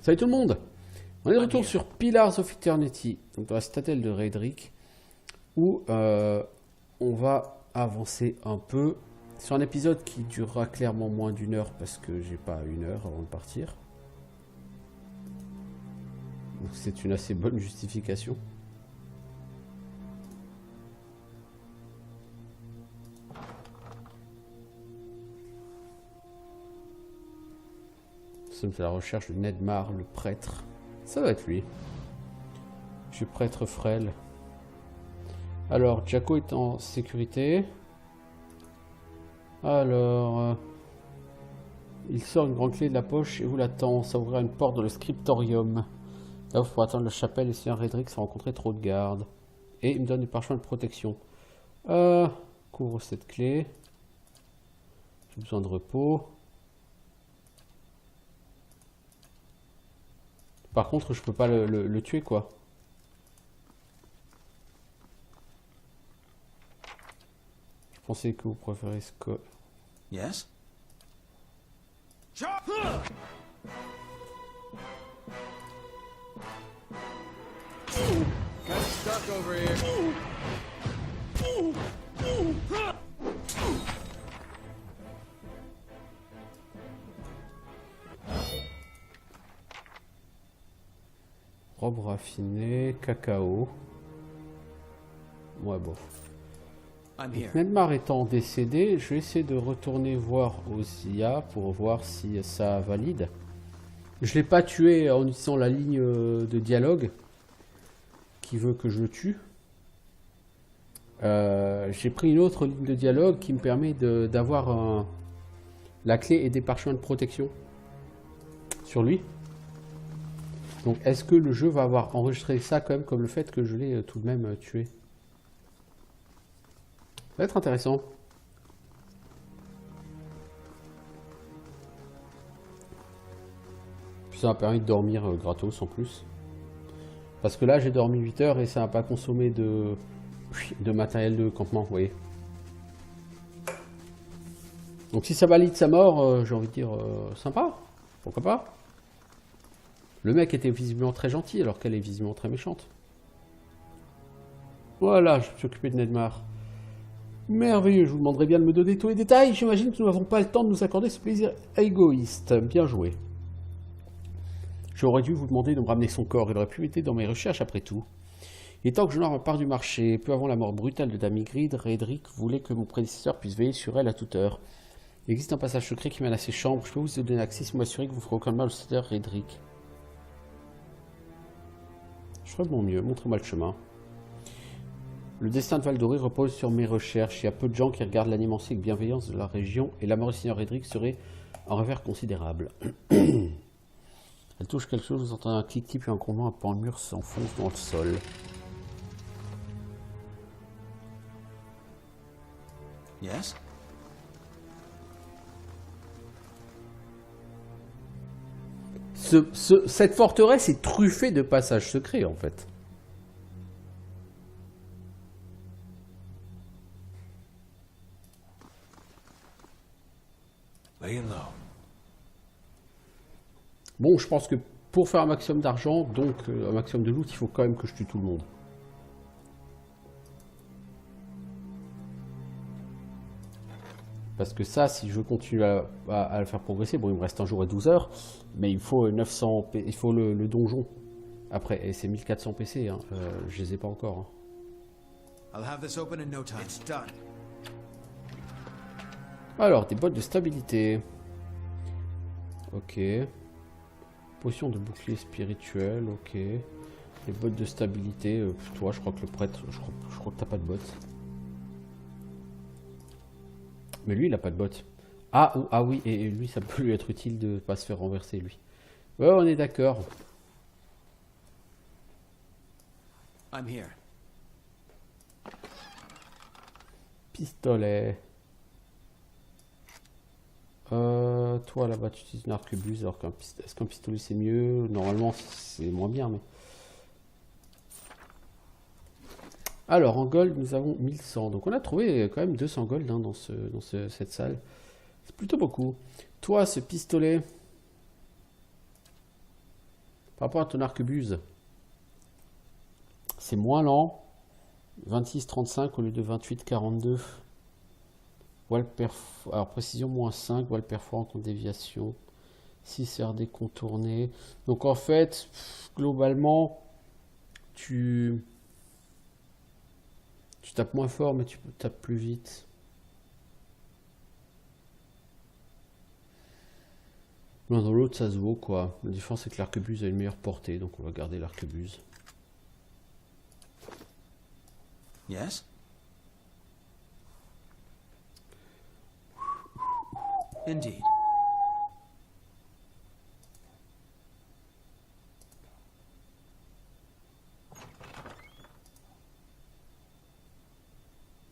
Salut tout le monde. On est de retour sur Pillars of Eternity, donc dans la citadelle de Raedric, où on va avancer un peu sur un épisode qui durera clairement moins d'une heure parce que j'ai pas une heure avant de partir. Donc c'est une assez bonne justification. Nous sommes à la recherche de Nedmar, le prêtre. Ça doit être lui. Je suis prêtre frêle. Alors, Jaco est en sécurité. Alors... il sort une grande clé de la poche et vous l'attend. Ça ouvrira une porte dans le scriptorium. Là, il faut attendre la chapelle et Seigneur Raedric sans rencontrer trop de gardes. Et il me donne des parchemins de protection. Couvre cette clé. J'ai besoin de repos. Par contre, je peux pas le tuer, quoi. Je pensais que vous préférez ce que... Yes? Got stuck over here. Robe raffinée, cacao. Ouais, bof. Nedmar étant décédé, je vais essayer de retourner voir Ozia pour voir si ça valide. Je l'ai pas tué en utilisant la ligne de dialogue qui veut que je le tue. J'ai pris une autre ligne de dialogue qui me permet d'avoir la clé et des parchemins de protection sur lui. Donc est-ce que le jeu va avoir enregistré ça quand même comme le fait que je l'ai tout de même tué? Ça va être intéressant. Puis ça m'a permis de dormir gratos en plus. Parce que là j'ai dormi 8 heures et ça n'a pas consommé de matériel de campement, vous voyez. Donc si ça valide sa mort, j'ai envie de dire sympa, pourquoi pas. Le mec était visiblement très gentil alors qu'elle est visiblement très méchante. Voilà, je me suis occupé de Nedmar. Merveilleux, je vous demanderai bien de me donner tous les détails. J'imagine que nous n'avons pas le temps de nous accorder ce plaisir égoïste. Bien joué. J'aurais dû vous demander de me ramener son corps. Il aurait pu m'aider dans mes recherches après tout. Il est temps que je n'en part du marché. Peu avant la mort brutale de Dame Ygritte, Raedric voulait que mon prédécesseur puisse veiller sur elle à toute heure. Il existe un passage secret qui mène à ses chambres. Je peux vous donner accès si vous m'assurez que vous ne ferez aucun mal au Seigneur Raedric. Je ferai de mon mieux. Montrez-moi le chemin. Le destin de Val-d'Oré repose sur mes recherches. Il y a peu de gens qui regardent l'animancier avec bienveillance de la région et la mort du Seigneur Raedric serait un revers considérable. Elle touche quelque chose, vous entendez un clic-clic puis un grondement, un pan de mur s'enfonce dans le sol. Yes? Cette forteresse est truffée de passages secrets en fait. Bon, je pense que pour faire un maximum d'argent, donc un maximum de loot, il faut quand même que je tue tout le monde. Parce que ça, si je continue à le faire progresser, bon, il me reste un jour et 12 heures, mais il faut 900, il faut le donjon. Après, et c'est 1400 PC, hein, je les ai pas encore. Hein. I'll have this open in no time. It's done. Alors, des bottes de stabilité. Ok. Potion de bouclier spirituel, ok. Les bottes de stabilité, toi, je crois que le prêtre, je crois que t'as pas de bottes. Mais lui, il a pas de bottes. Ah oui, et lui, ça peut lui être utile de pas se faire renverser, lui. Ouais, on est d'accord. I'm here. Pistolet. Toi là-bas tu utilises une arquebuse alors est-ce qu'un pistolet c'est mieux? Normalement c'est moins bien mais... Alors en gold nous avons 1100. Donc on a trouvé quand même 200 gold hein, dans cette salle. C'est plutôt beaucoup. Toi ce pistolet... Par rapport à ton arquebuse, c'est moins lent. 26-35 au lieu de 28-42. Alors précision moins 5, voile perforant contre déviation. 6 RD contourné. Donc en fait, globalement, tu tapes moins fort, mais tu tapes plus vite. L'un dans l'autre, ça se vaut quoi. La différence, c'est que l'arquebuse a une meilleure portée, donc on va garder l'arquebuse. Yes? Indeed.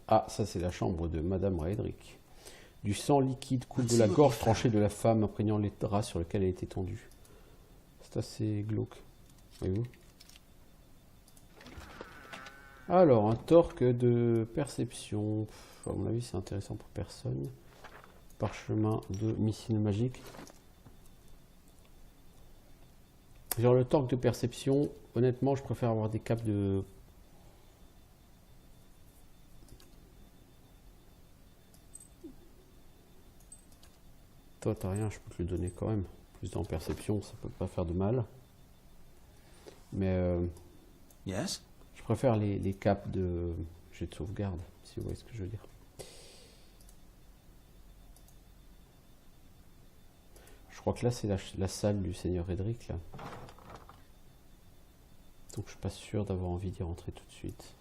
Ah, ça c'est la chambre de Madame Redrick. Du sang liquide coule de la gorge tranchée de la femme, imprégnant les draps sur lesquels elle est étendue. C'est assez glauque. Voyez-vous? Alors, un torque de perception. À mon avis, c'est intéressant pour personne. Parchemin de missile magique. Genre le torque de perception, honnêtement, je préfère avoir des capes de... Toi, t'as rien, je peux te le donner quand même. Plus dans perception, ça peut pas faire de mal. Mais Yes? je préfère les capes de jet de sauvegarde, si vous voyez ce que je veux dire. Je crois que là, c'est la salle du Seigneur Redrick, là. Donc, je suis pas sûr d'avoir envie d'y rentrer tout de suite.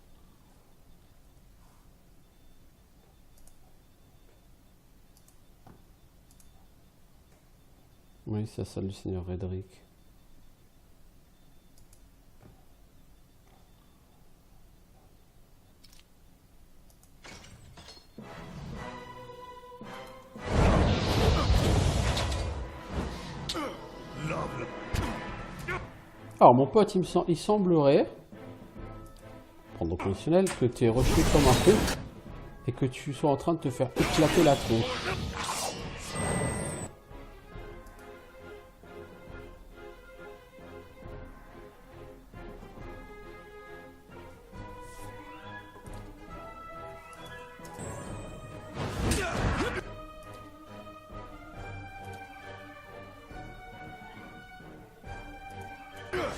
Oui, c'est la salle du Seigneur Redrick. Alors, mon pote, il semblerait, prendre au conditionnel, que tu es rejeté comme un peu et que tu sois en train de te faire éclater la tronche.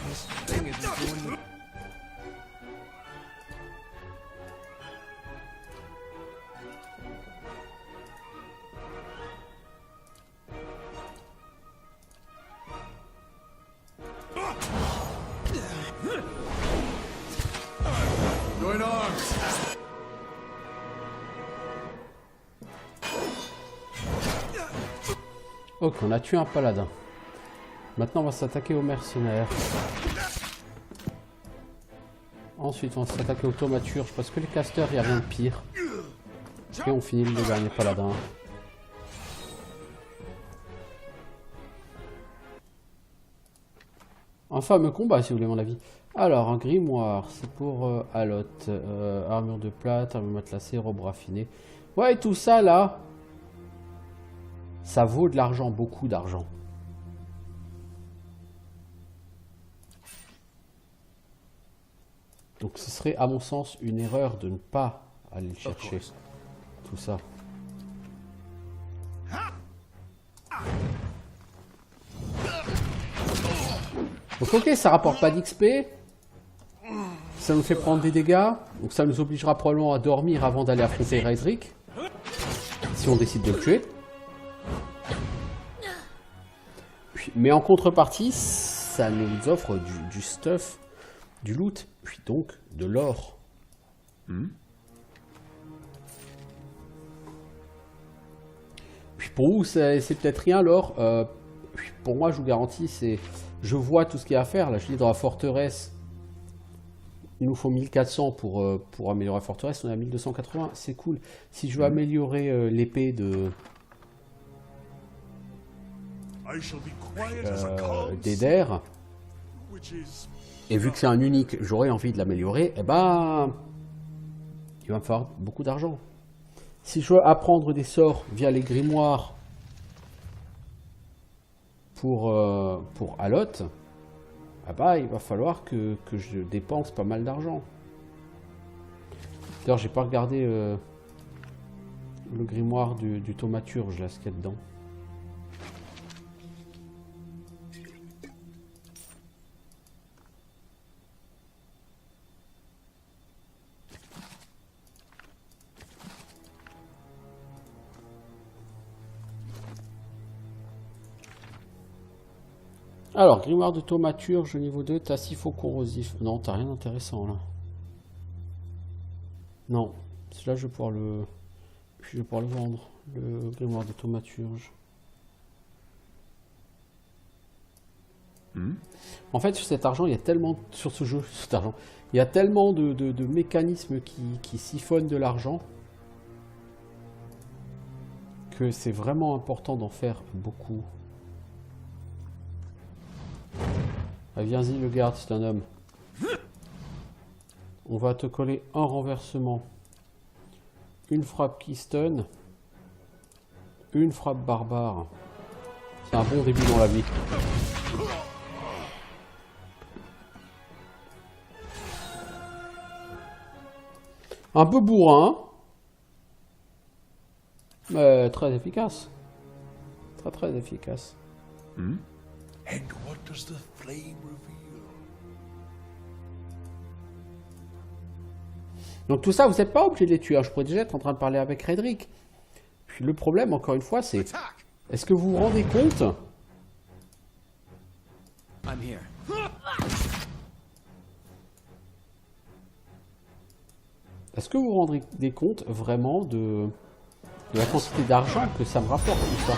This thing isn't doing... Going arms! Ok, on a tué un paladin. Maintenant, on va s'attaquer aux mercenaires. Ensuite, on va s'attaquer aux thaumaturges, parce que les casteurs, il n'y a rien de pire. Et on finit le dernier paladin. Un fameux combat, si vous voulez mon avis. Alors, un grimoire, c'est pour Alot. Armure de plate, armure matelassée, robe raffinée. Ouais, et tout ça, là, ça vaut de l'argent, beaucoup d'argent. Donc ce serait à mon sens une erreur de ne pas aller le chercher. Tout ça. Donc ok, ça rapporte pas d'XP. Ça nous fait prendre des dégâts. Donc ça nous obligera probablement à dormir avant d'aller affronter Redrick. Si on décide de le tuer. Mais en contrepartie, ça nous offre du stuff, du loot, puis donc de l'or. Puis pour vous, c'est peut-être rien l'or. Pour moi, je vous garantis, je vois tout ce qu'il y a à faire. Là, je dis dans la forteresse, il nous faut 1400 pour améliorer la forteresse. On est à 1280, c'est cool. Si je veux améliorer l'épée d'Eder, et vu que c'est un unique, j'aurais envie de l'améliorer, eh ben, il va me falloir beaucoup d'argent. Si je veux apprendre des sorts via les grimoires pour Alot, ah bah il va falloir que je dépense pas mal d'argent. D'ailleurs j'ai pas regardé le grimoire du thaumaturge là, ce qu'il y a dedans. Alors, grimoire de thaumaturge niveau 2, t'as corrosif. Non, t'as rien d'intéressant là. Non, celui-là je vais pouvoir le... Je vais pouvoir le vendre, le grimoire de thaumaturge. En fait, sur cet argent, il y a tellement... Sur ce jeu, cet argent, il y a tellement de mécanismes qui siphonnent de l'argent que c'est vraiment important d'en faire beaucoup. Ah, viens-y le garde, c'est un homme. On va te coller un renversement, une frappe qui stun, une frappe barbare. C'est un bon début dans la vie. Un peu bourrin, mais très efficace. Très efficace. And what does the flame reveal? Donc tout ça, vous n'êtes pas obligé de les tuer. Je pourrais déjà être en train de parler avec Redrick. Puis le problème, encore une fois, c'est... Est-ce que vous vous rendez compte? I'm here. Est-ce que vous vous rendez compte vraiment de la quantité d'argent que ça me rapporte tout ça?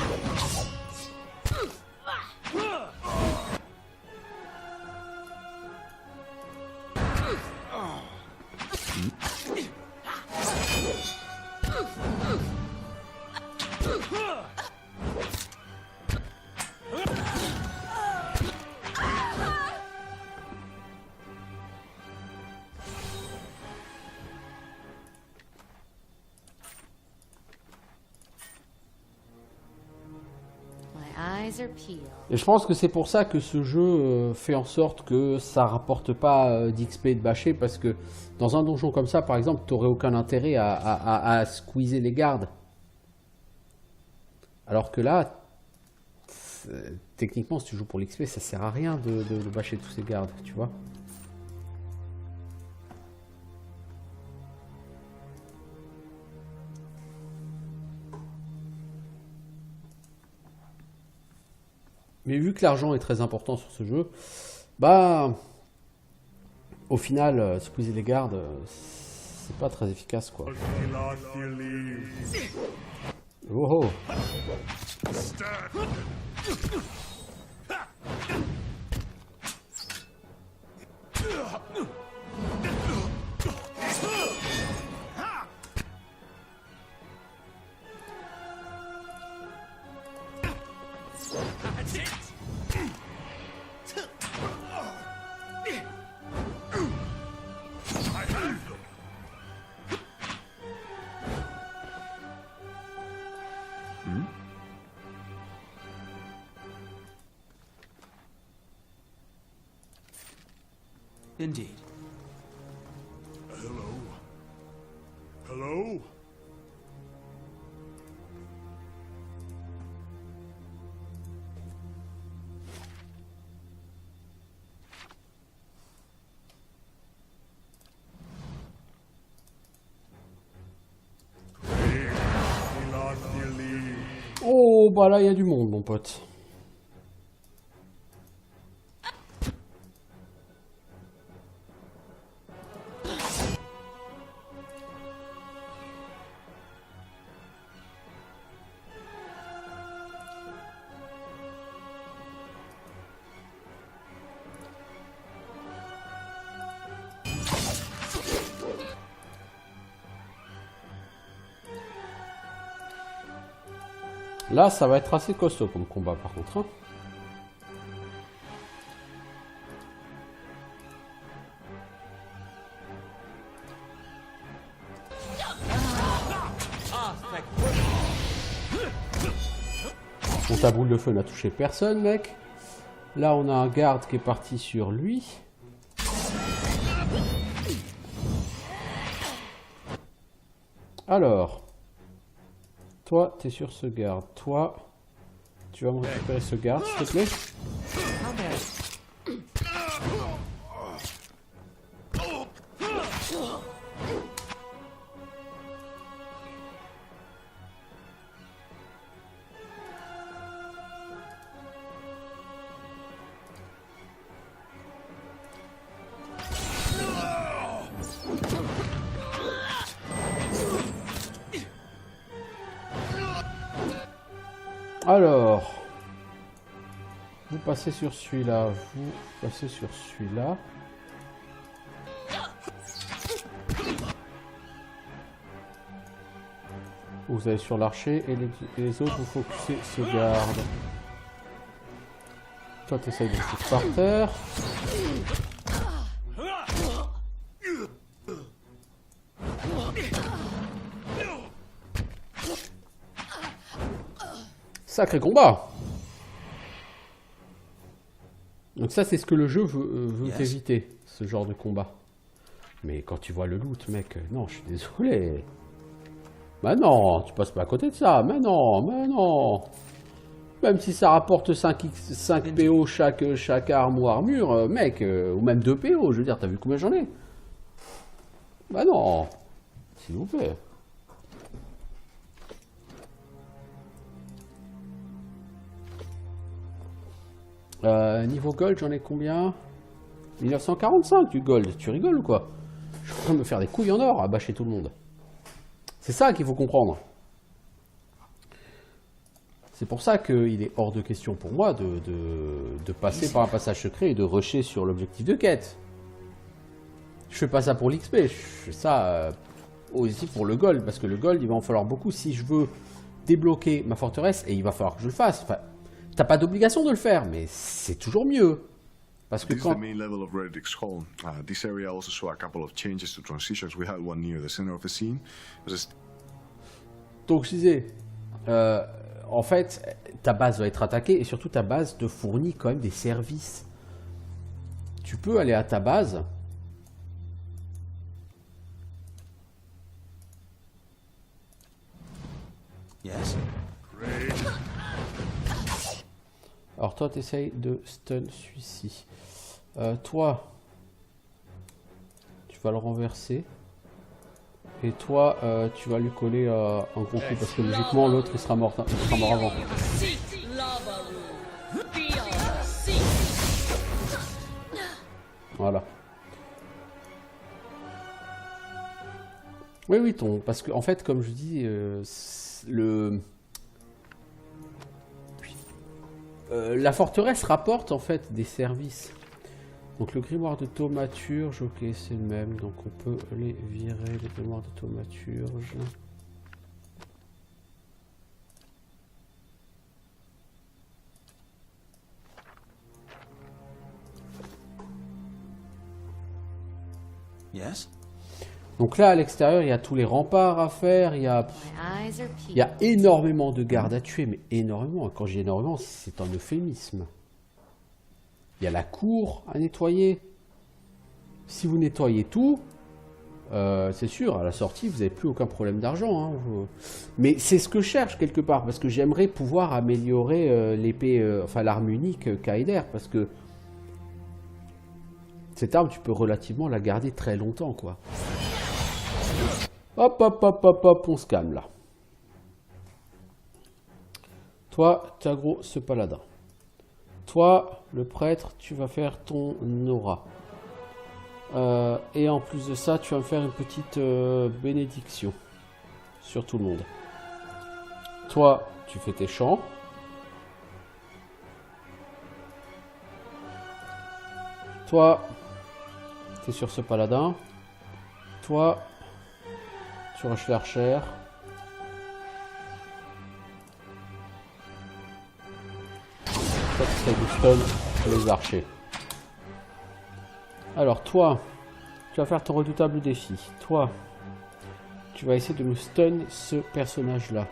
Et je pense que c'est pour ça que ce jeu fait en sorte que ça rapporte pas d'XP et de bâcher, parce que dans un donjon comme ça, par exemple, tu n'aurais aucun intérêt à squeezer les gardes. Alors que là, techniquement, si tu joues pour l'XP, ça sert à rien de bâcher tous ces gardes, tu vois. Mais vu que l'argent est très important sur ce jeu, bah, au final, squeezer les gardes, c'est pas très efficace, quoi. Oh oh. Indeed. Hello? Hello? Oh, bah là, il y a du monde, mon pote. Là, ça va être assez costaud comme combat, par contre. Hein. Bon, ta boule de feu n'a touché personne, mec. Là, on a un garde qui est parti sur lui. Alors, toi, t'es sur ce garde. Toi, tu vas me récupérer ce garde, s'il te plaît. Alors, vous passez sur celui-là, vous passez sur celui-là. Vous allez sur l'archer et les autres, vous focussez ce garde. Toi, tu essayes de foutre par terre. Sacré combat. Donc ça, c'est ce que le jeu veut éviter, ce genre de combat. Mais quand tu vois le loot, mec, non, je suis désolé. Bah non, tu passes pas à côté de ça. Mais non, mais non. Même si ça rapporte 5 PO chaque arme ou armure, mec, ou même 2 PO, je veux dire, t'as vu combien j'en ai? Bah non, s'il vous plaît. Niveau gold, j'en ai combien? 1945 du gold, tu rigoles ou quoi? Je suis en train de me faire des couilles en or à bâcher tout le monde. C'est ça qu'il faut comprendre. C'est pour ça qu'il est hors de question pour moi de passer par un passage secret et de rusher sur l'objectif de quête. Je fais pas ça pour l'XP, je fais ça aussi pour le gold, parce que le gold, il va en falloir beaucoup si je veux débloquer ma forteresse, et il va falloir que je le fasse. Enfin, t'as pas d'obligation de le faire, mais c'est toujours mieux. Parce que quand... This area also saw a couple of changes to transitions. We had one near the center of the scene. Donc je disais, en fait, ta base va être attaquée et surtout ta base te fournit quand même des services. Tu peux aller à ta base. Yes. Alors toi, tu essayes de stun celui-ci. Toi, tu vas le renverser. Et toi, tu vas lui coller un gros coup parce que logiquement l'autre il sera mort avant. Voilà. Oui, parce que en fait, comme je dis, la forteresse rapporte en fait des services. Donc le grimoire de thaumaturge, ok, c'est le même, donc on peut les virer, les grimoires de thaumaturge. Yes. Donc là, à l'extérieur, il y a tous les remparts à faire, il y a énormément de gardes à tuer, mais énormément. Quand j'ai énormément, c'est un euphémisme. Il y a la cour à nettoyer. Si vous nettoyez tout, c'est sûr, à la sortie, vous n'avez plus aucun problème d'argent. Hein. Mais c'est ce que je cherche quelque part, parce que j'aimerais pouvoir améliorer l'épée, enfin l'arme unique Kaider, parce que cette arme, tu peux relativement la garder très longtemps, quoi. Hop, hop, hop, hop, hop, on se calme là. Toi, t'as gros ce paladin. Toi, le prêtre, tu vas faire ton aura. Et en plus de ça, tu vas me faire une petite bénédiction sur tout le monde. Toi, tu fais tes chants. Toi, tu es sur ce paladin. Toi, tu rushes l'archère. Toi, tu essaies de stun les archers. Alors, toi, tu vas faire ton redoutable défi. Toi, tu vas essayer de me stun ce personnage-là.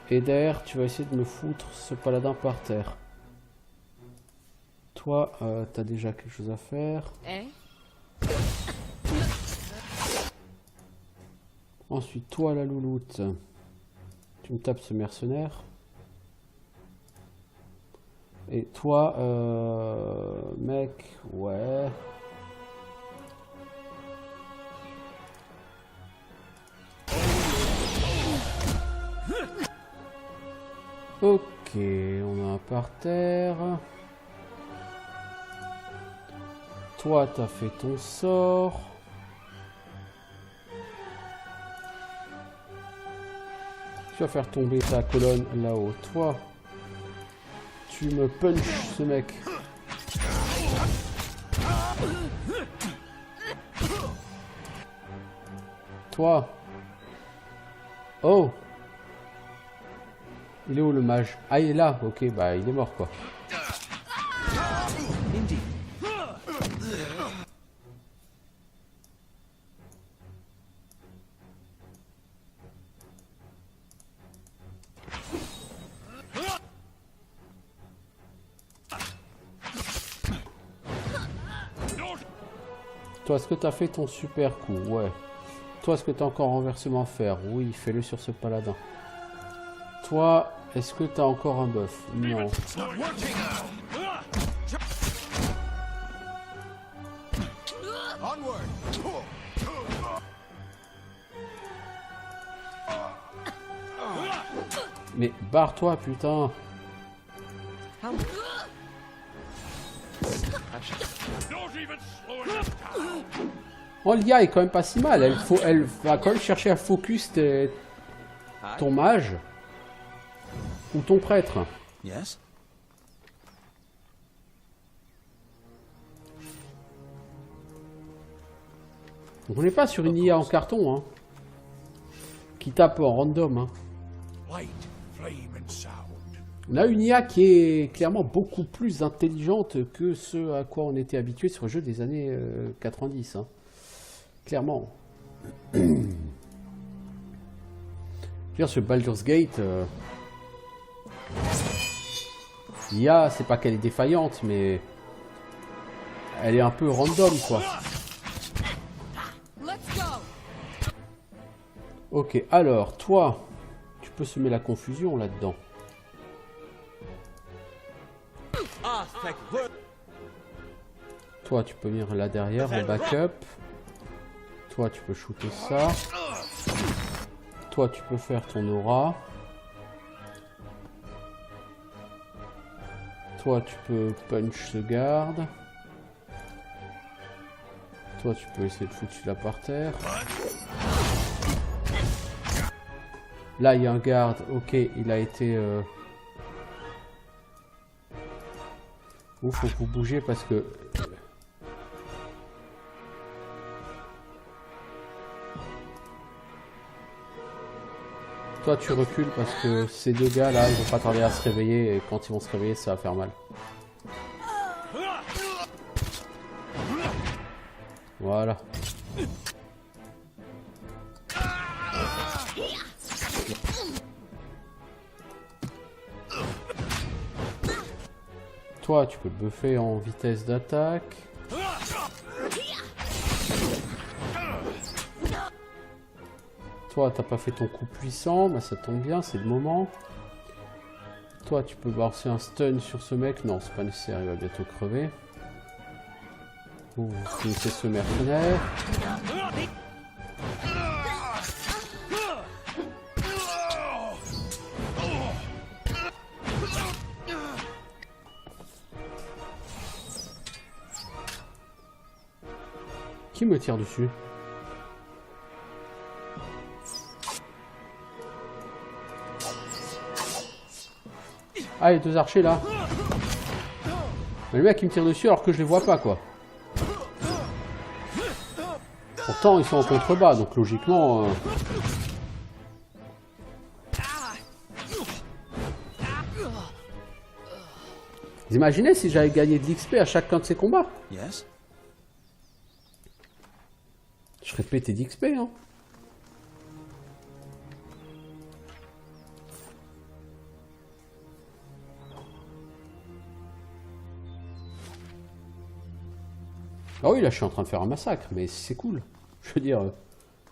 Eder, tu vas essayer de me foutre ce paladin par terre. Toi, t'as déjà quelque chose à faire. Eh? Ensuite, toi, la louloute. Tu me tapes ce mercenaire. Et toi, mec, ouais. Ok, on a un par terre. Toi, t'as fait ton sort. Tu vas faire tomber ta colonne là-haut. Toi, tu me punches ce mec. Toi. Oh. Il est où le mage? Ah, il est là. Ok, bah il est mort quoi. Indeed. Toi, est-ce que t'as fait ton super coup? Ouais. Toi, est-ce que t'as encore renversement à faire? Oui, fais-le sur ce paladin. Toi, est-ce que t'as encore un buff? Non. Mais barre-toi, putain. Oh, l'IA est quand même pas si mal. Elle va quand même chercher à focus ton mage ou ton prêtre. Yes? Donc on n'est pas sur une IA en carton, hein, qui tape en random. Hein. Light, flame, and sound. On a une IA qui est clairement beaucoup plus intelligente que ce à quoi on était habitué sur le jeu des années 90. Hein. Clairement. Je veux dire, ce Baldur's Gate, l'IA, c'est pas qu'elle est défaillante, mais elle est un peu random, quoi. Ok, alors, toi, tu peux semer la confusion là-dedans. Toi, tu peux venir là derrière en backup. Toi, tu peux shooter ça. Toi, tu peux faire ton aura. Toi, tu peux punch ce garde. Toi, tu peux essayer de foutre celui-là par terre. Là, il y a un garde. Ok, il a été... Ouf, faut que vous bougez parce que... Toi, tu recules parce que ces deux gars là, ils vont pas tarder à se réveiller et quand ils vont se réveiller, ça va faire mal. Voilà. Toi, tu peux le buffer en vitesse d'attaque. Toi, t'as pas fait ton coup puissant, bah ça tombe bien, c'est le moment. Toi, tu peux balancer un stun sur ce mec. Non, c'est pas nécessaire, il va bientôt crever. Vous finissez ce mercenaire. Qui me tire dessus? Ah, les deux archers là. Mais le mec il me tire dessus alors que je les vois pas quoi. Pourtant ils sont en contrebas donc logiquement... Vous imaginez si j'avais gagné de l'XP à chacun de ces combats? Yes? Je serais pété d'XP hein. Ah oui, là je suis en train de faire un massacre, mais c'est cool. Je veux dire,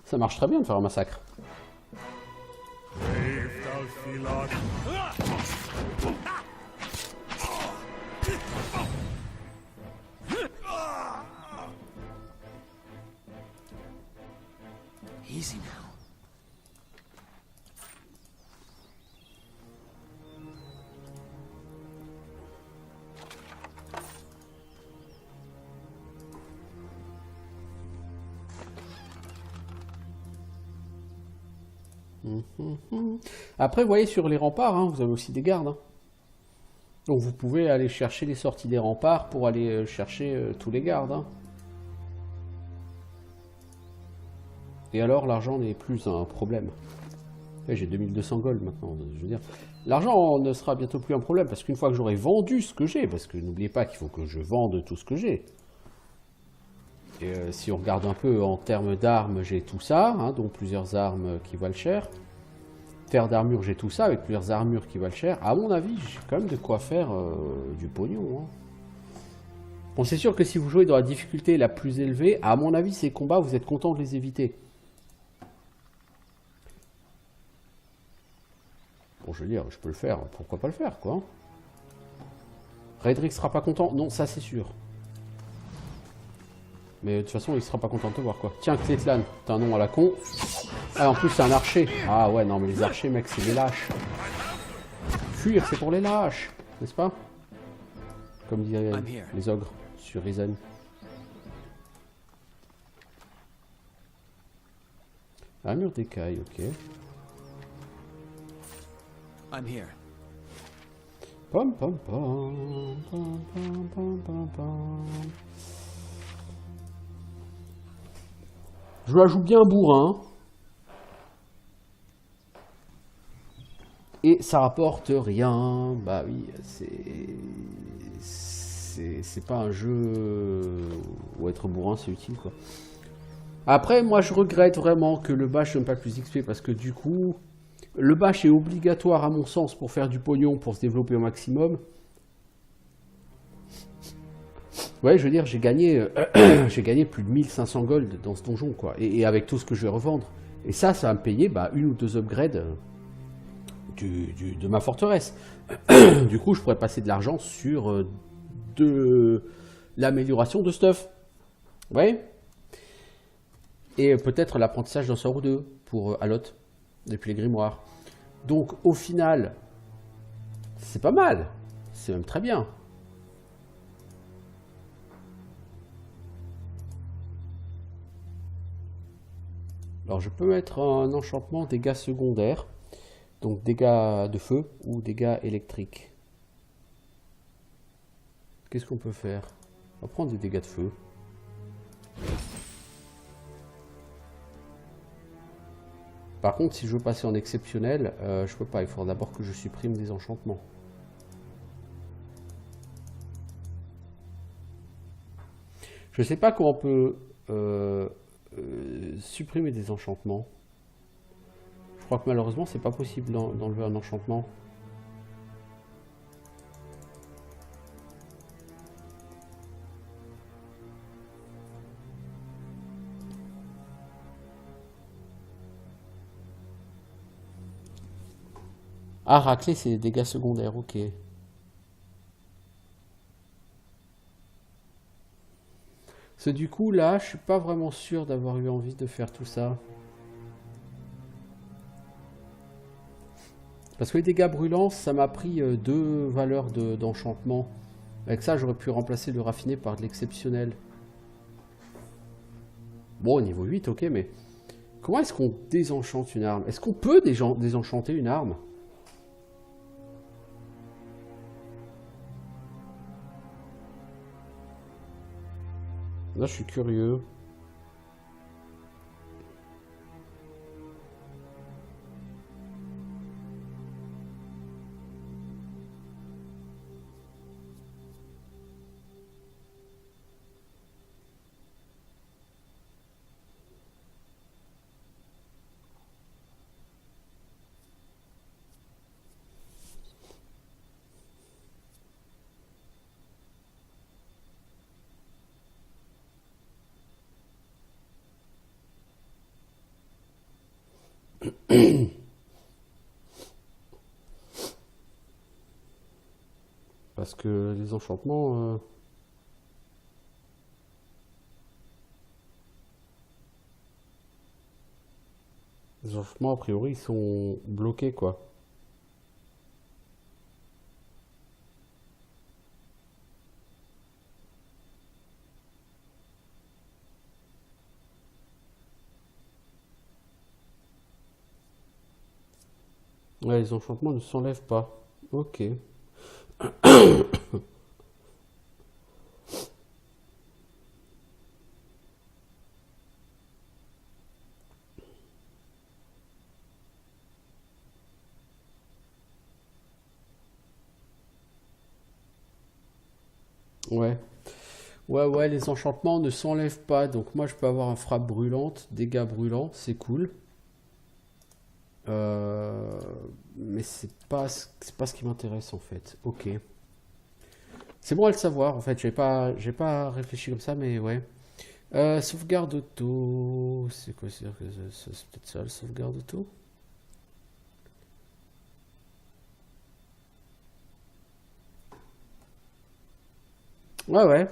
ça marche très bien de faire un massacre. Easy now. Après, vous voyez, sur les remparts, hein, vous avez aussi des gardes. Hein. Donc vous pouvez aller chercher les sorties des remparts pour aller chercher tous les gardes. Hein. Et alors, l'argent n'est plus un problème. Ouais, j'ai 2200 gold maintenant, je veux dire. L'argent ne sera bientôt plus un problème, parce qu'une fois que j'aurai vendu ce que j'ai, parce que n'oubliez pas qu'il faut que je vende tout ce que j'ai. Et si on regarde un peu en termes d'armes, j'ai tout ça, hein, dont plusieurs armes qui valent cher. Terre d'armure, j'ai tout ça, avec plusieurs armures qui valent cher. À mon avis, j'ai quand même de quoi faire du pognon. Hein. Bon, c'est sûr que si vous jouez dans la difficulté la plus élevée, à mon avis, ces combats, vous êtes content de les éviter. Bon, je veux dire, je peux le faire, pourquoi pas le faire, quoi. Redrick sera pas content? Non, ça c'est sûr. Mais de toute façon, il sera pas content de te voir, quoi. Tiens, Clétlan, t'as un nom à la con. Ah, en plus, c'est un archer. Ah ouais, non, mais les archers, mec, c'est des lâches. Fuir, c'est pour les lâches, n'est-ce pas? Comme diraient les ogres sur Risen. Armure d'écaille, ok. I'm here. Pom pom pom pom pom pom pom pom. Je la joue bien bourrin. Et ça rapporte rien. Bah oui, c'est pas un jeu où être bourrin c'est utile quoi. Après, moi je regrette vraiment que le bash ne donne pas plus XP parce que du coup, le bash est obligatoire à mon sens pour faire du pognon, pour se développer au maximum. Ouais, je veux dire, j'ai gagné plus de 1500 gold dans ce donjon, quoi. Et avec tout ce que je vais revendre. Et ça va me payer bah, une ou deux upgrades de ma forteresse. Du coup, je pourrais passer de l'argent sur de l'amélioration de stuff. Ouais. Et peut-être l'apprentissage d'un sort ou deux pour Alot, depuis les grimoires. Donc, au final, c'est pas mal. C'est même très bien. Alors je peux mettre un enchantement dégâts secondaires, donc dégâts de feu ou dégâts électriques. Qu'est-ce qu'on peut faire? On va prendre des dégâts de feu. Par contre, si je veux passer en exceptionnel, je peux pas, il faudra d'abord que je supprime des enchantements. Je sais pas comment on peut... supprimer des enchantements. Je crois que malheureusement c'est pas possible d'enlever un enchantement. Ah, racler c'est des dégâts secondaires, ok. Parce que du coup là je suis pas vraiment sûr d'avoir eu envie de faire tout ça. Parce que les dégâts brûlants, ça m'a pris deux valeurs d'enchantement. Avec ça, j'aurais pu remplacer le raffiné par de l'exceptionnel. Bon, niveau 8, ok, mais... Comment est-ce qu'on désenchante une arme? Est-ce qu'on peut désenchanter une arme? Là, je suis curieux. Parce que les enchantements... Les enchantements, a priori, ils sont bloqués, quoi. Ouais, les enchantements ne s'enlèvent pas. Ok. Ouais. Ouais, les enchantements ne s'enlèvent pas. Donc moi, je peux avoir un frappe brûlante, dégâts brûlants, c'est cool. Mais c'est pas ce qui m'intéresse en fait. Ok. C'est bon à le savoir en fait. J'ai pas réfléchi comme ça, mais ouais. Sauvegarde auto. C'est quoi? C'est peut-être ça, le sauvegarde auto. Ouais.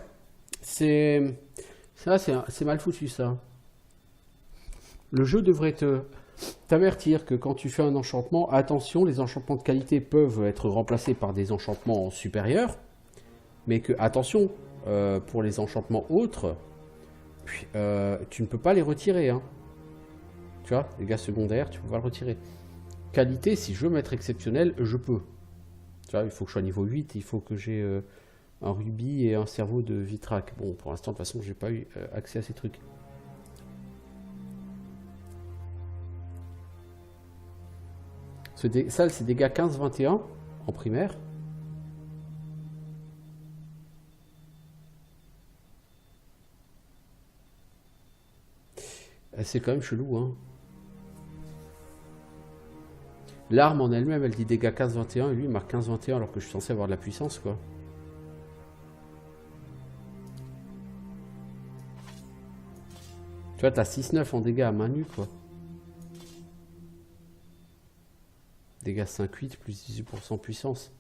C'est mal foutu ça. Le jeu devrait t'avertir que quand tu fais un enchantement, attention, les enchantements de qualité peuvent être remplacés par des enchantements supérieurs, mais que, attention, pour les enchantements autres, tu ne peux pas les retirer. Hein. Tu vois, les gars secondaires, tu peux pas le retirer. Qualité, si je veux mettre exceptionnel, je peux. Tu vois, il faut que je sois niveau 8, il faut que j'ai un rubis et un cerveau de Vitrac. Bon, pour l'instant, de toute façon, j'ai pas eu accès à ces trucs. Ça, c'est dégâts 15-21 en primaire. C'est quand même chelou, hein. L'arme en elle-même, elle dit dégâts 15-21 et lui il marque 15-21 alors que je suis censé avoir de la puissance, quoi. Tu vois, t'as 6-9 en dégâts à main nue, quoi. Dégâts 5-8 plus 18% puissance.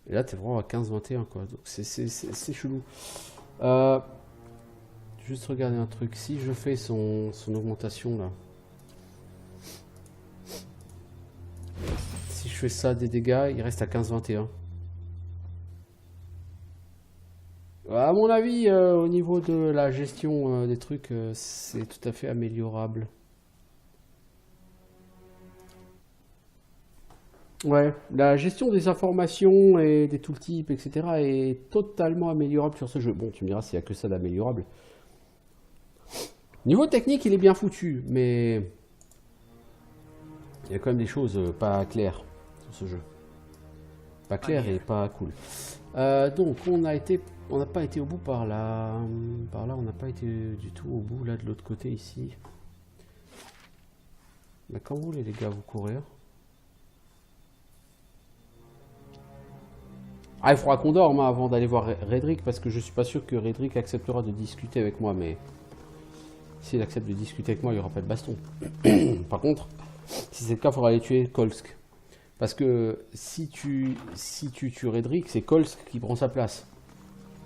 Et là, t'es vraiment à 15-21, quoi. Donc c'est chelou. Juste regarder un truc. Si je fais son augmentation, là. Si je fais ça des dégâts, il reste à 15-21. À mon avis, au niveau de la gestion des trucs, c'est tout à fait améliorable. Ouais, la gestion des informations et des tooltips, etc. est totalement améliorable sur ce jeu. Bon, tu me diras s'il n'y a que ça d'améliorable. Niveau technique, il est bien foutu, mais il y a quand même des choses pas claires sur ce jeu. Pas claires et pas cool. Donc, on n'a pas été au bout par là. Par là, on n'a pas été du tout au bout, là, de l'autre côté, ici. Mais quand vous voulez, les gars, vous courir. Ah, il faudra qu'on dorme hein, avant d'aller voir Redrick, parce que je suis pas sûr que Redrick acceptera de discuter avec moi, mais s'il accepte de discuter avec moi, il n'y aura pas de baston. Par contre, si c'est le cas, il faudra aller tuer Kolsk. Parce que si tu tues Redrick, c'est Kolsk qui prend sa place.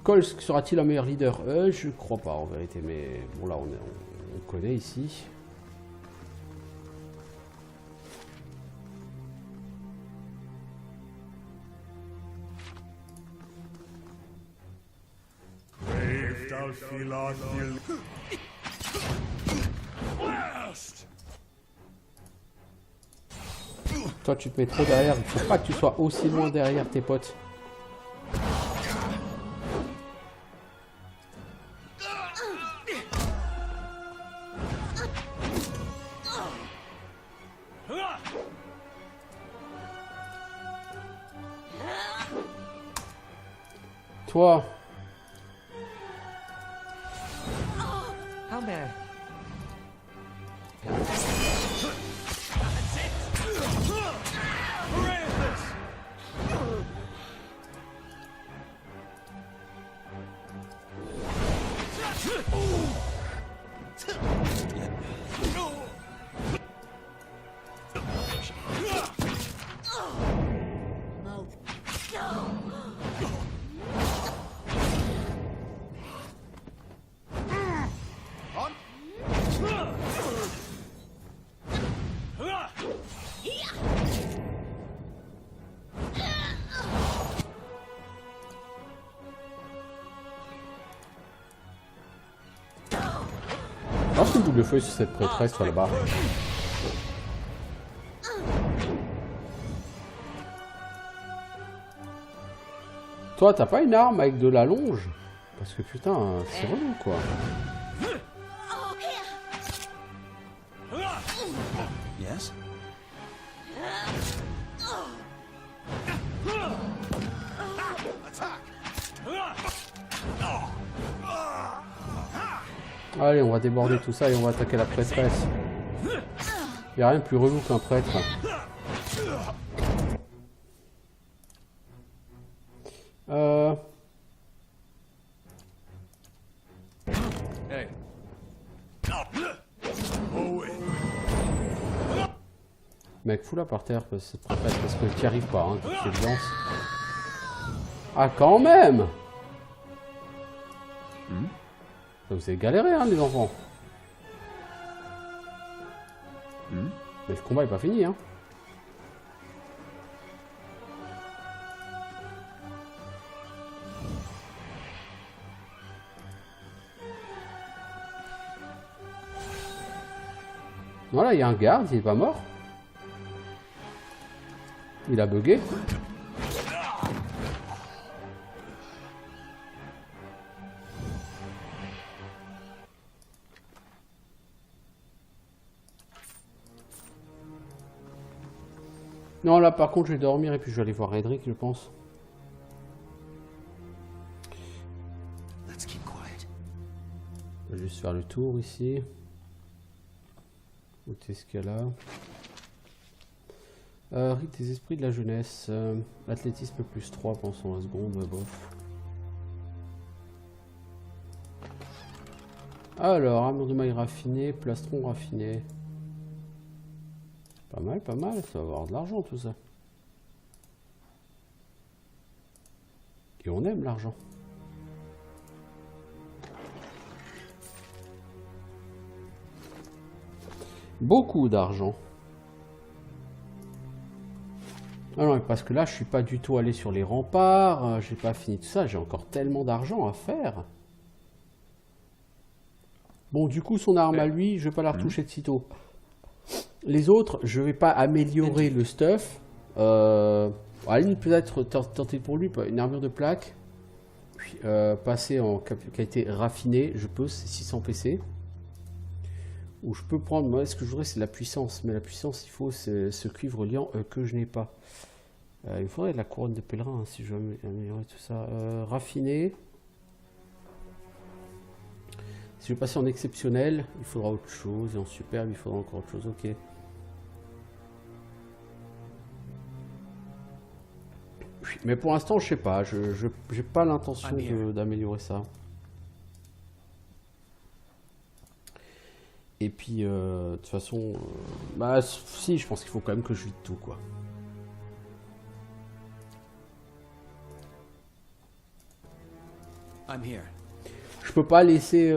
Kolsk sera-t-il un meilleur leader? Je crois pas en vérité, mais bon là on connaît ici. Toi tu te mets trop derrière, il faut pas que tu sois aussi loin derrière tes potes. Toi. Lance une double feuille sur cette prêtresse, toi là-bas. Toi, t'as pas une arme avec de la longe? Parce que putain, c'est relou quoi. Yes? Allez, on va déborder tout ça et on va attaquer la prêtresse. Y a rien de plus relou qu'un prêtre. Hey. Mec, fous-la par terre, cette prêtresse, parce que tu n'y arrives pas, hein, tu te lances. Ah, quand même! Vous avez galéré, hein, les enfants. Mais le combat est pas fini, hein. Voilà, il y a un garde, il est pas mort. Il a bugué. Non, là par contre je vais dormir et puis je vais aller voir Edric, je pense. Let's keep quiet. Je vais juste faire le tour ici. Où est-ce qu'il y a là? Rite des esprits de la jeunesse. Athlétisme plus 3, pensons à la seconde, bof. Alors, armure de maille raffinée, plastron raffiné. Pas mal, pas mal, ça va avoir de l'argent tout ça. Et on aime l'argent. Beaucoup d'argent. Ah non, parce que là, je suis pas du tout allé sur les remparts, j'ai pas fini tout ça, j'ai encore tellement d'argent à faire. Bon, du coup, son arme à lui, je vais pas la retoucher de sitôt. Les autres, je vais pas améliorer le stuff. À la limite, peut-être tenter pour lui une armure de plaque. Puis passer en qualité raffinée, je peux, c'est 600 PC. Ou je peux prendre, moi ce que je voudrais c'est la puissance. Mais la puissance, il faut ce cuivre liant que je n'ai pas. Il me faudrait de la couronne de pèlerin hein, si je veux améliorer tout ça. Raffiné. Si je veux passer en exceptionnel, il faudra autre chose. Et en superbe, il faudra encore autre chose. Ok. Mais pour l'instant, je sais pas. Je n'ai pas l'intention d'améliorer ça. Et puis, de toute façon, bah si, je pense qu'il faut quand même que je vide tout, quoi. I'm here. Je peux pas laisser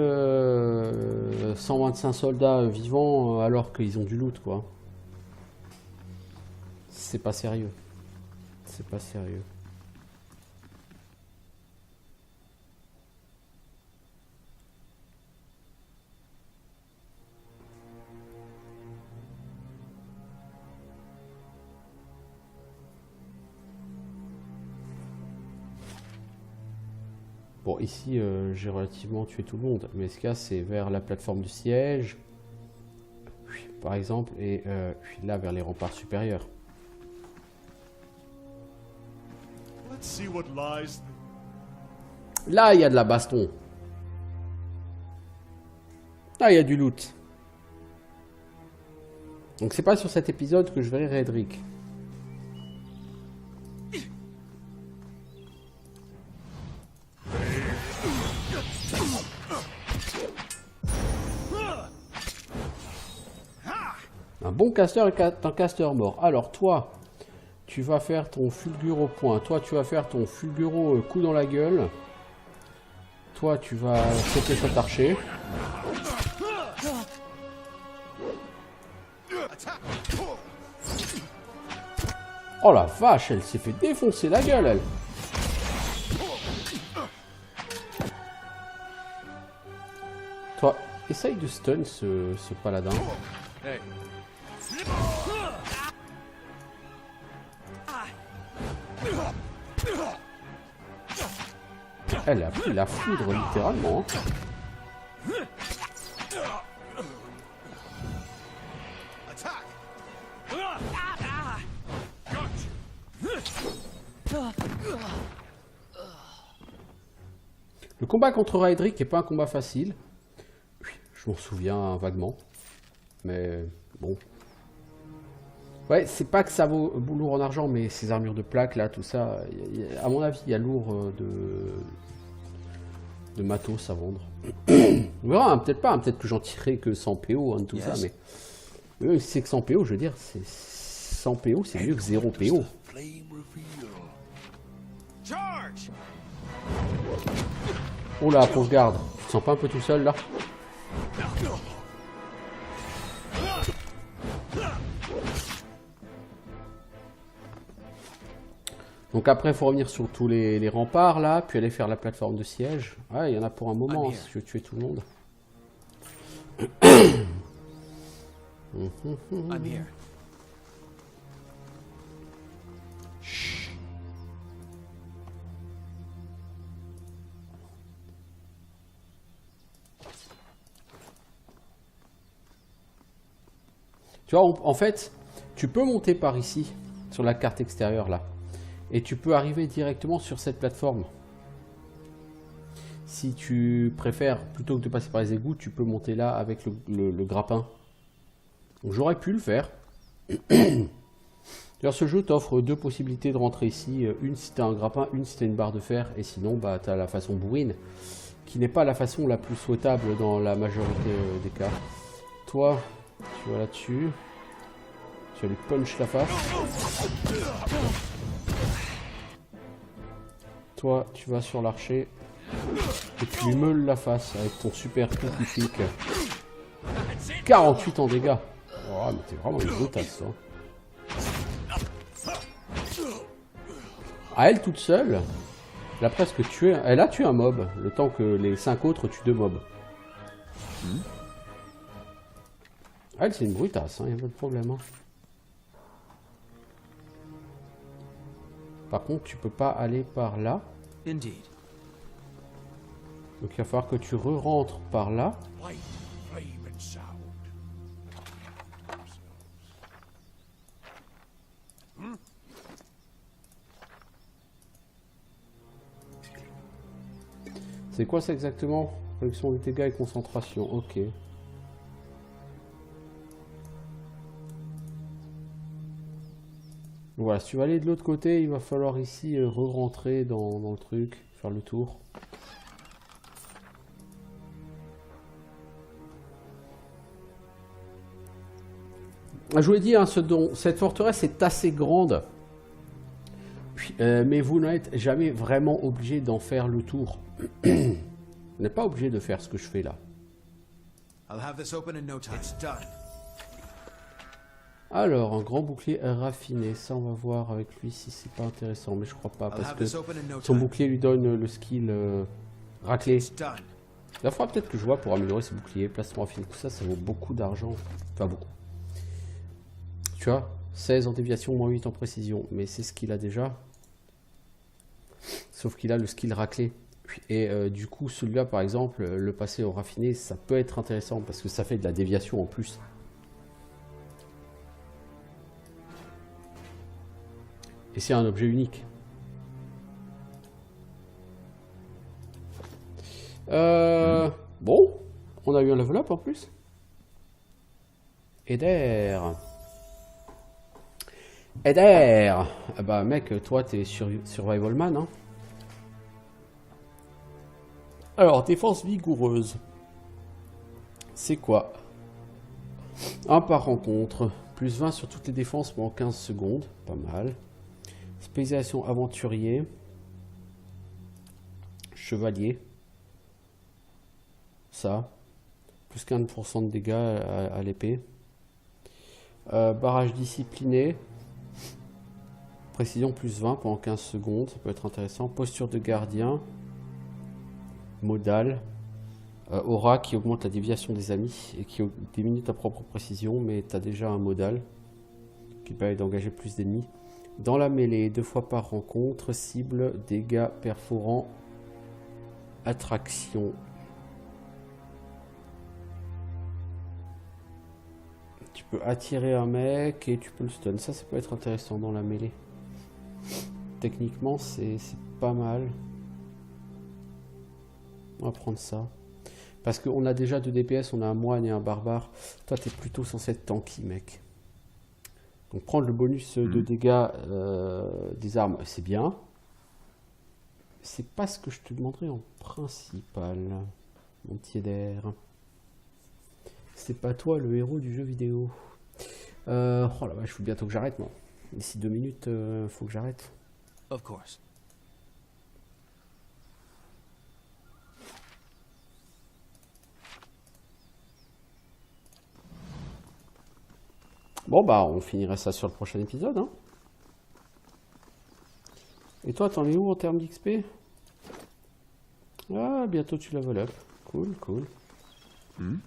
125 soldats vivants alors qu'ils ont du loot, quoi. C'est pas sérieux. C'est pas sérieux. Bon, ici, j'ai relativement tué tout le monde, mais ce cas, c'est vers la plateforme du siège, par exemple, et là, vers les remparts supérieurs. Là, il y a de la baston. Là, il y a du loot. Donc, c'est pas sur cet épisode que je verrai Redrick. Un bon casteur est un casteur mort. Alors toi, tu vas faire ton fulgure au point. Toi, tu vas faire ton fulguro coup dans la gueule. Toi, tu vas sauter cet archer. Oh la vache, elle s'est fait défoncer la gueule, elle. Toi, essaye de stun ce paladin. Hey. Elle a pris la foudre littéralement. Attack. Le combat contre Raedric n'est pas un combat facile. Oui, je m'en souviens vaguement. Mais bon. Ouais, c'est pas que ça vaut lourd en argent, mais ces armures de plaques là, tout ça, à mon avis, il y a lourd de matos à vendre. On verra, hein, peut-être pas, hein, peut-être que j'en tirerai que 100 PO hein, de tout ça, mais si c'est que 100 PO, je veux dire, 100 PO, c'est mieux que 0 PO. Flame reveal. Charge. Oh là, pauvre garde, tu te sens pas un peu tout seul là? Donc après, il faut revenir sur tous les remparts là, puis aller faire la plateforme de siège. Ouais, il y en a pour un moment hein, si tu veux tuer tout le monde. I'm here. Tu vois, en fait, tu peux monter par ici, sur la carte extérieure là. Et tu peux arriver directement sur cette plateforme. Si tu préfères, plutôt que de passer par les égouts, tu peux monter là avec le grappin. Donc j'aurais pu le faire. D'ailleurs, ce jeu t'offre deux possibilités de rentrer ici. Une si tu as un grappin, une si tu as une barre de fer. Et sinon, bah, tu as la façon bourrine, qui n'est pas la façon la plus souhaitable dans la majorité des cas. Toi, tu vas là-dessus. Tu vas lui punch la face. Toi, tu vas sur l'archer et tu lui meules la face avec ton super coup qui pique. 48 en dégâts. Oh, mais t'es vraiment une brutasse, toi. À elle toute seule, elle a presque tué. Elle a tué un mob, le temps que les 5 autres tuent 2 mobs. Elle, c'est une brutasse, hein, y a pas de problème. Hein. Par contre, tu peux pas aller par là. Indeed. Donc il va falloir que tu re-rentres par là. Light, flame, and sound. C'est quoi ça exactement? Réduction des dégâts et concentration. Ok. Voilà, si tu vas aller de l'autre côté, il va falloir ici re-rentrer dans le truc, faire le tour. Je vous l'ai dit, hein, cette forteresse est assez grande, mais vous n'êtes jamais vraiment obligé d'en faire le tour. Vous n'êtes pas obligé de faire ce que je fais là. I'll have this open in no time. It's done. Alors, un grand bouclier raffiné, ça on va voir avec lui si c'est pas intéressant, mais je crois pas, I'll parce have que this open in no son time. bouclier lui donne le skill raclé. It's done. Il faudra peut-être que je vois pour améliorer ce bouclier, placement raffiné, tout ça, ça vaut beaucoup d'argent, enfin beaucoup. Tu vois, 16 en déviation, moins 8 en précision, mais c'est ce qu'il a déjà. Sauf qu'il a le skill raclé. Et du coup, celui-là par exemple, le passer au raffiné, ça peut être intéressant, parce que ça fait de la déviation en plus. Et c'est un objet unique. Bon, on a eu un level up en plus. Eder. Eder. Ah bah mec, toi t'es survival man. Hein. Alors, défense vigoureuse. C'est quoi? 1 par rencontre. Plus 20 sur toutes les défenses pendant 15 secondes. Pas mal. Spécialisation aventurier. Chevalier. Ça. Plus 15% de dégâts à l'épée. Barrage discipliné. Précision plus 20 pendant 15 secondes. Ça peut être intéressant. Posture de gardien. Modal. Aura qui augmente la déviation des amis et qui diminue ta propre précision, mais tu as déjà un modal qui permet d'engager plus d'ennemis. Dans la mêlée, 2 fois par rencontre, cible, dégâts perforants, attraction. Tu peux attirer un mec et tu peux le stun. Ça peut être intéressant dans la mêlée. Techniquement, c'est pas mal. On va prendre ça. Parce qu'on a déjà 2 DPS, on a un moine et un barbare. Toi, t'es plutôt censé être tanky, mec. Donc prendre le bonus de dégâts des armes, c'est bien. C'est pas ce que je te demanderais en principal, mon petit d'air. C'est pas toi le héros du jeu vidéo. Oh la vache, il faut bientôt que j'arrête, moi. D'ici 2 minutes, faut que j'arrête. Of course. Bon bah, on finirait ça sur le prochain épisode, hein. Et toi, t'en es où en termes d'XP? Ah, bientôt tu level up. Cool, cool. On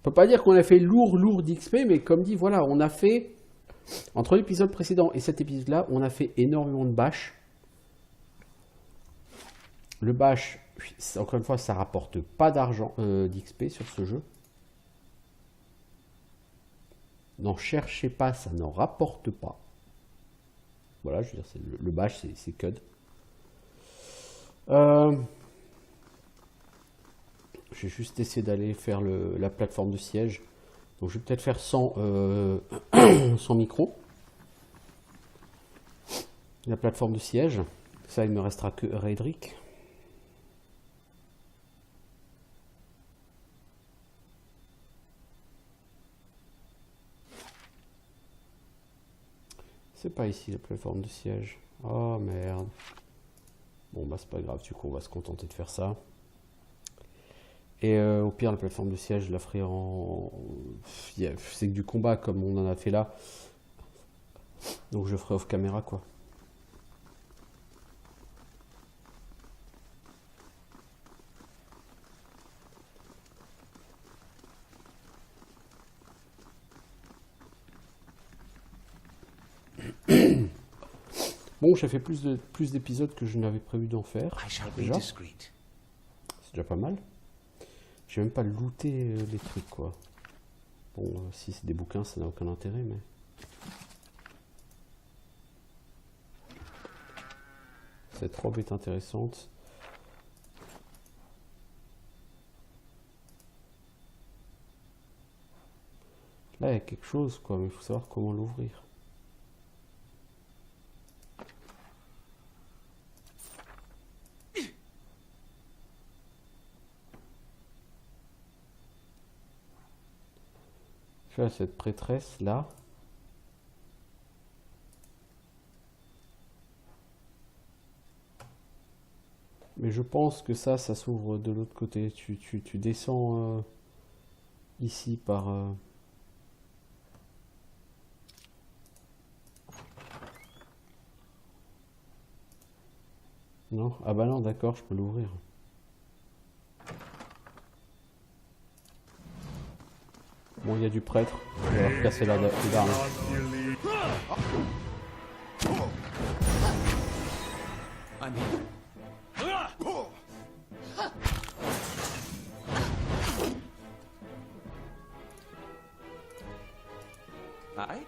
peut pas dire qu'on a fait lourd d'XP, mais comme dit, voilà, on a fait, entre l'épisode précédent et cet épisode-là, on a fait énormément de bash. Le bash, encore une fois, ça rapporte pas d'argent d'XP sur ce jeu. N'en cherchez pas, ça n'en rapporte pas. Voilà, je veux dire, le bash, c'est CUD. J'ai juste essayé d'aller faire la plateforme de siège. Donc je vais peut-être faire sans, sans micro. La plateforme de siège. Ça, il ne me restera que Redrick. C'est pas ici la plateforme de siège. Oh merde. Bon bah c'est pas grave, du coup on va se contenter de faire ça. Et au pire la plateforme de siège je la ferai en... C'est que du combat comme on en a fait là. Donc je ferai off caméra quoi. Bon, j'ai fait plus d'épisodes que je n'avais prévu d'en faire. Déjà. C'est déjà pas mal. J'ai même pas looté les trucs, quoi. Bon, si c'est des bouquins, ça n'a aucun intérêt, mais... Cette robe est intéressante. Là, il y a quelque chose, quoi, mais il faut savoir comment l'ouvrir. Je fais cette prêtresse là. Mais je pense que ça s'ouvre de l'autre côté. Tu descends ici par... Non? Ah bah non, d'accord, je peux l'ouvrir. Bon, il y a du prêtre. On va leur casser la l'arme. I'm here. Aye?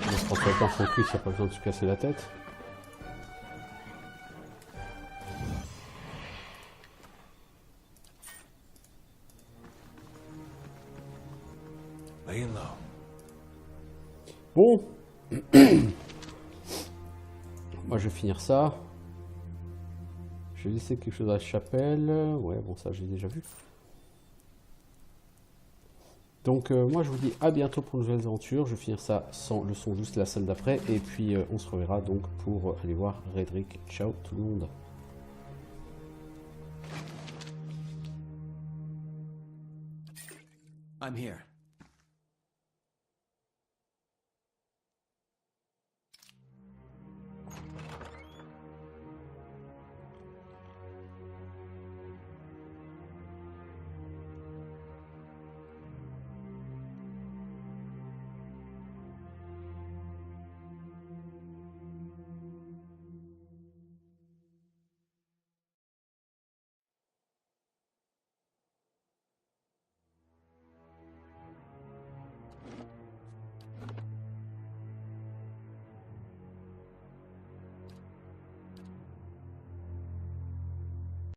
On se transfère dans son cuisse, il n'y a pas besoin de se casser la tête. Laying low. Bon. Moi, je vais finir ça. Je vais laisser quelque chose à la chapelle. Ouais, bon, ça, j'ai déjà vu. Donc, moi, je vous dis à bientôt pour de nouvelles aventures. Je vais finir ça sans le son, juste la salle d'après. Et puis, on se reverra donc pour aller voir Redrick. Ciao tout le monde. I'm here.